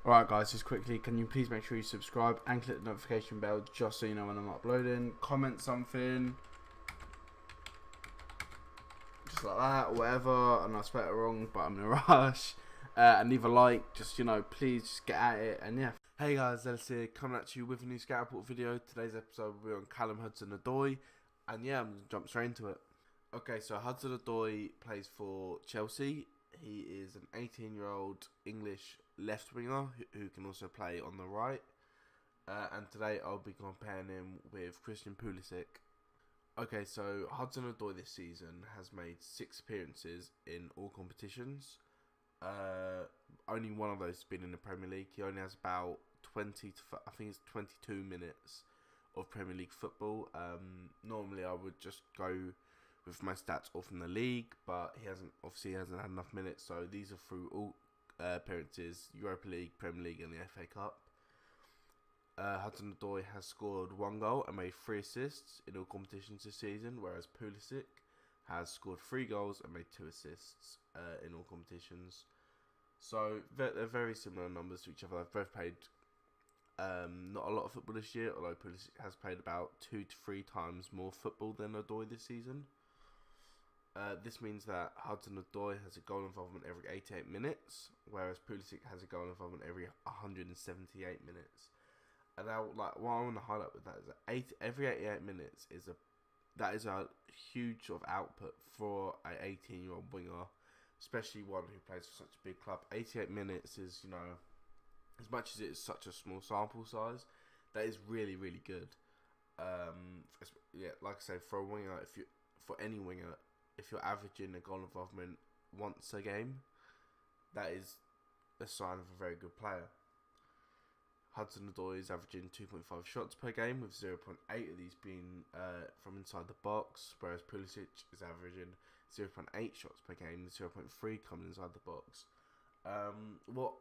Alright guys, just quickly, can you please make sure you subscribe and click the notification bell just so you know when I'm uploading. Comment something, just like that, whatever, and I spelled it wrong, but I'm in a rush. And leave a like, just, please just get at it, and yeah. Hey guys, Ellis here, coming at you with a new scout report video. Today's episode will be on Callum Hudson-Odoi, and yeah, I'm going to jump straight into it. Okay, so Hudson-Odoi plays for Chelsea. He is an 18-year-old English left winger who can also play on the right. And today I'll be comparing him with Christian Pulisic. Okay, so Hudson-Odoi this season has made 6 appearances in all competitions. Only one of those has been in the Premier League. He only has about 22 minutes of Premier League football. Normally I would just go with my stats all from the league, but he hasn't had enough minutes, so these are through all appearances: Europa League, Premier League, and the FA Cup. Hudson-Odoi has scored 1 goal and made 3 assists in all competitions this season, whereas Pulisic has scored 3 goals and made 2 assists in all competitions. So they're very similar numbers to each other. They've both played not a lot of football this year, although Pulisic has played about 2 to 3 times more football than Odoi this season. This means that Hudson-Odoi has a goal involvement every 88 minutes, whereas Pulisic has a goal involvement every 178 minutes. And now, what I want to highlight with that is that every 88 minutes is a huge sort of output for an 18-year-old winger, especially one who plays for such a big club. 88 minutes is, as much as it is such a small sample size, that is really, really good. Yeah, like I say, for a winger, for any winger, if you're averaging a goal involvement once a game, that is a sign of a very good player. Hudson-Odoi is averaging 2.5 shots per game, with 0.8 of these being from inside the box, whereas Pulisic is averaging 0.8 shots per game, with 0.3 coming inside the box. What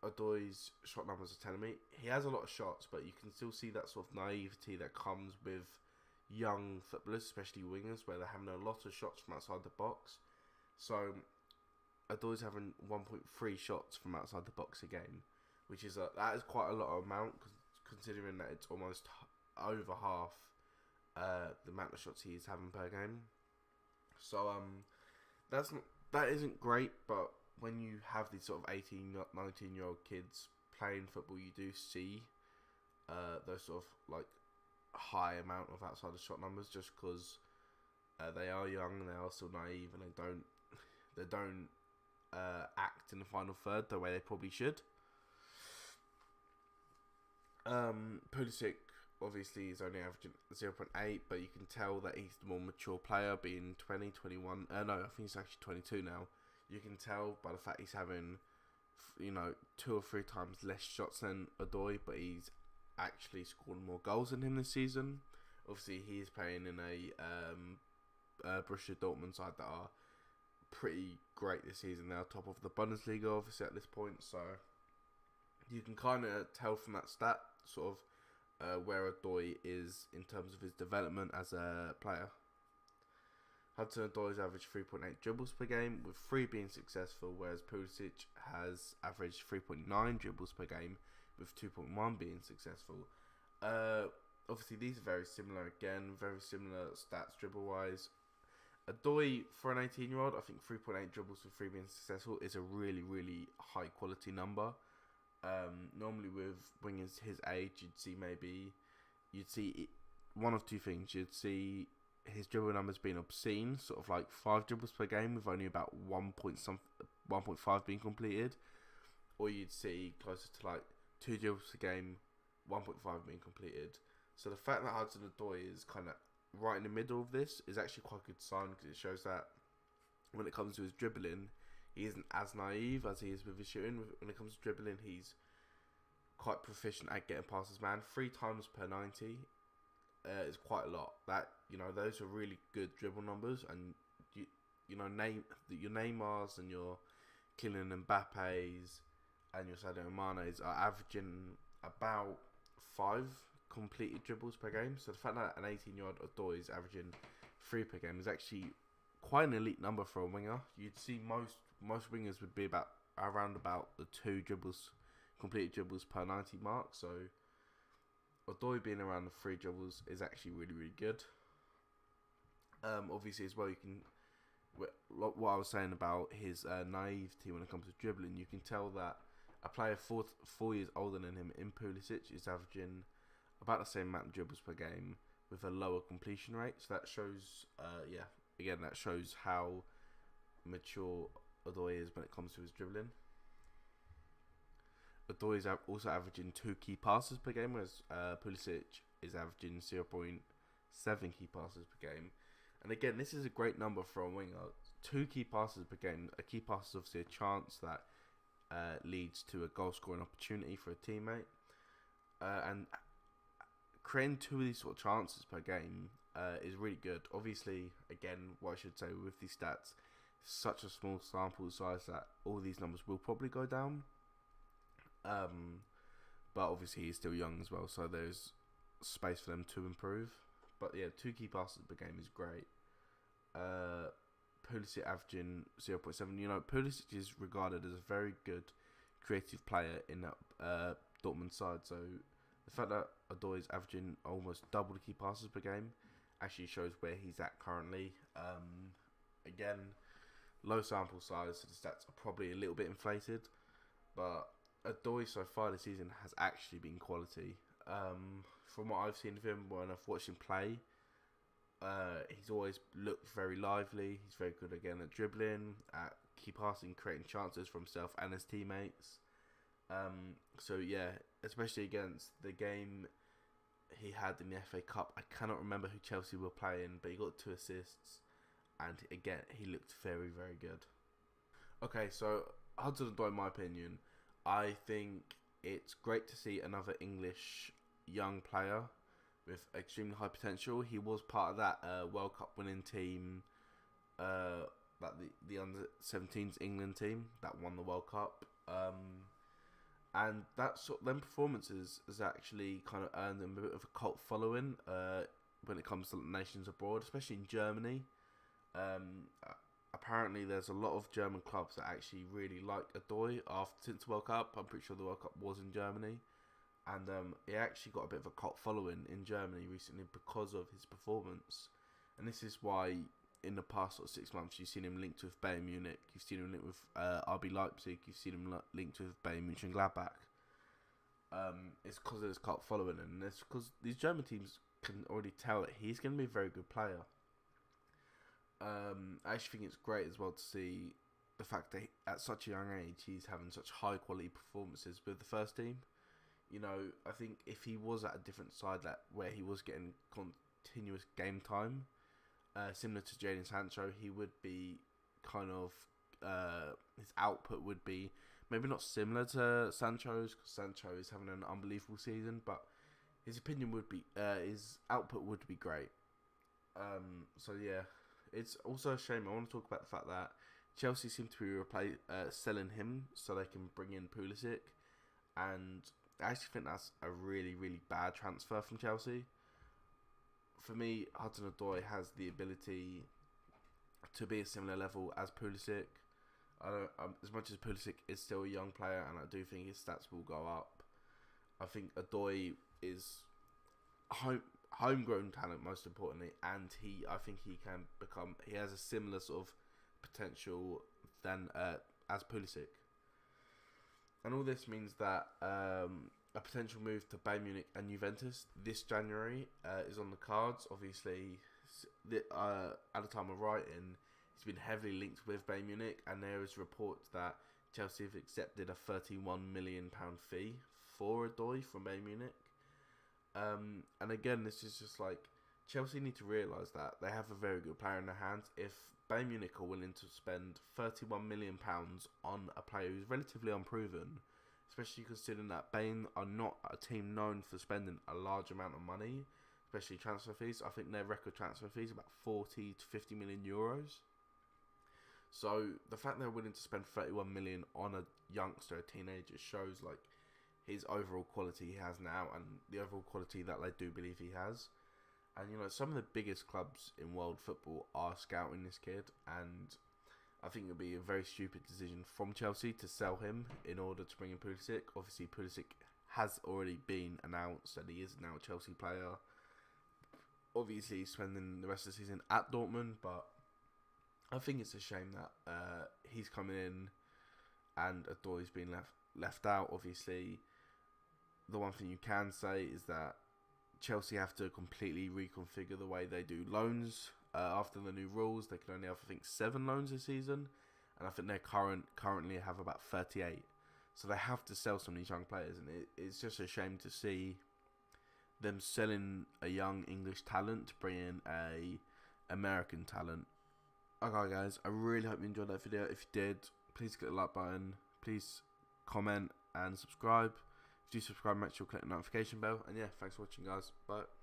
Odoi's shot numbers are telling me, he has a lot of shots, but you can still see that sort of naivety that comes with young footballers, especially wingers, where they're having a lot of shots from outside the box. So Odoi's having 1.3 shots from outside the box a game, which is that is quite a lot of amount, considering that it's almost over half the amount of shots he's having per game. So that isn't great, but when you have these sort of 18, 19-year-old kids playing football, you do see those sort of high amount of outside the shot numbers, just because they are young and they are still naive, and they don't act in the final third the way they probably should. Pulisic obviously is only averaging 0.8, but you can tell that he's the more mature player, being 20, 21. No, I think he's actually 22 now. You can tell by the fact he's having 2 or 3 times less shots than Odoi, but he's actually scored more goals than him this season. Obviously, he is playing in a Borussia Dortmund side that are pretty great this season. They are top of the Bundesliga, obviously, at this point, so you can kind of tell from that stat sort of where Odoi is in terms of his development as a player. Hudson-Odoi's averaged 3.8 dribbles per game, with 3 being successful, whereas Pulisic has averaged 3.9 dribbles per game, with 2.1 being successful. Obviously, these are very similar again, very similar stats dribble-wise. Odoi, for an 18-year-old, I think 3.8 dribbles with 3 being successful is a really, really high-quality number. Normally with wingers his age, you'd see one of 2 things. You'd see his dribble numbers being obscene, sort of like 5 dribbles per game with only about 1.5 being completed, or you'd see closer to 2 dribbles per game, 1.5 being completed. So the fact that Hudson-Odoi is kind of right in the middle of this is actually quite a good sign, because it shows that when it comes to his dribbling, he isn't as naive as he is with his shooting. When it comes to dribbling, he's quite proficient at getting past his man. 3 times per 90 is quite a lot. That those are really good dribble numbers, and your Neymars and your Kylian Mbappe's and your Sadio Mane's are averaging about 5 completed dribbles per game. So the fact that an 18-year-old Odoi is averaging 3 per game is actually quite an elite number for a winger. You'd see most wingers would be around about the 2 dribbles completed dribbles per 90 mark. So Odoi being around the 3 dribbles is actually really, really good. Obviously, as well, you can, what I was saying about his naivety when it comes to dribbling, you can tell that a player 4 years older than him in Pulisic is averaging about the same amount of dribbles per game with a lower completion rate. So that shows, that shows how mature Odoi is when it comes to his dribbling. Odoi is also averaging 2 key passes per game, whereas Pulisic is averaging 0.7 key passes per game. And again, this is a great number for a winger. 2 key passes per game. A key pass is obviously a chance that leads to a goal scoring opportunity for a teammate. And creating 2 of these sort of chances per game is really good. Obviously, again, what I should say with these stats, such a small sample size that all these numbers will probably go down. But obviously he's still young as well, so there's space for them to improve. But yeah, 2 key passes per game is great. Pulisic averaging 0.7. You know, Pulisic is regarded as a very good creative player in that Dortmund side. So the fact that Odoi is averaging almost double the key passes per game actually shows where he's at currently. Again, low sample size, so the stats are probably a little bit inflated. But Odoi so far this season has actually been quality. From what I've seen of him when I've watched him play, he's always looked very lively. He's very good again at dribbling, at key passing, creating chances for himself and his teammates. So yeah, especially against the game he had in the FA Cup. I cannot remember who Chelsea were playing, but he got 2 assists, and again he looked very, very good. Okay, so Hudson-Odoi, in my opinion, I think it's great to see another English young player with extremely high potential. He was part of that World Cup winning team, like the under-17s England team that won the World Cup. And that them performances has actually kind of earned him a bit of a cult following when it comes to nations abroad, especially in Germany. Apparently there's a lot of German clubs that actually really like Odoi since the World Cup. I'm pretty sure the World Cup was in Germany, and he actually got a bit of a cult following in Germany recently because of his performance. And this is why in the past 6 months you've seen him linked with Bayern Munich, you've seen him linked with RB Leipzig, you've seen him linked with Bayern Munich and Gladbach. It's because of his cult following, and it's because these German teams can already tell that he's going to be a very good player. I actually think it's great as well to see the fact that at such a young age he's having such high quality performances with the first team. You know, I think if he was at a different side where he was getting continuous game time, similar to Jadon Sancho, he would be kind of his output would be maybe not similar to Sancho's, because Sancho is having an unbelievable season, but his output would be great. So yeah. It's also a shame. I want to talk about the fact that Chelsea seem to be selling him so they can bring in Pulisic, and I actually think that's a really, really bad transfer from Chelsea. For me, Hudson-Odoi has the ability to be a similar level as Pulisic. As much as Pulisic is still a young player, and I do think his stats will go up, I think Odoi is homegrown talent, most importantly, and I think he has a similar sort of potential than as Pulisic. And all this means that a potential move to Bayern Munich and Juventus this January is on the cards. Obviously, at the time of writing, he's been heavily linked with Bayern Munich, and there is reports that Chelsea have accepted a £31 million fee for Odoi from Bayern Munich. And again, this is just like Chelsea need to realise that they have a very good player in their hands. If Bayern Munich are willing to spend £31 million on a player who's relatively unproven, especially considering that Bayern are not a team known for spending a large amount of money, especially transfer fees. I think their record transfer fees are about 40 to 50 million euros. So the fact they're willing to spend 31 million on a youngster, a teenager, shows like his overall quality he has now, and the overall quality that they do believe he has. And you know, some of the biggest clubs in world football are scouting this kid, and I think it would be a very stupid decision from Chelsea to sell him in order to bring in Pulisic. Obviously, Pulisic has already been announced that he is now a Chelsea player. Obviously, he's spending the rest of the season at Dortmund, but I think it's a shame that he's coming in and Odoi's been left out. Obviously, the one thing you can say is that Chelsea have to completely reconfigure the way they do loans. After the new rules, they can only have, I think, 7 loans this season, and I think they currently have about 38. So they have to sell some of these young players, and it's just a shame to see them selling a young English talent to bring in a American talent. Okay, guys, I really hope you enjoyed that video. If you did, please click the like button. Please comment and subscribe. If you do subscribe, make sure you click the notification bell. And yeah, thanks for watching, guys. Bye.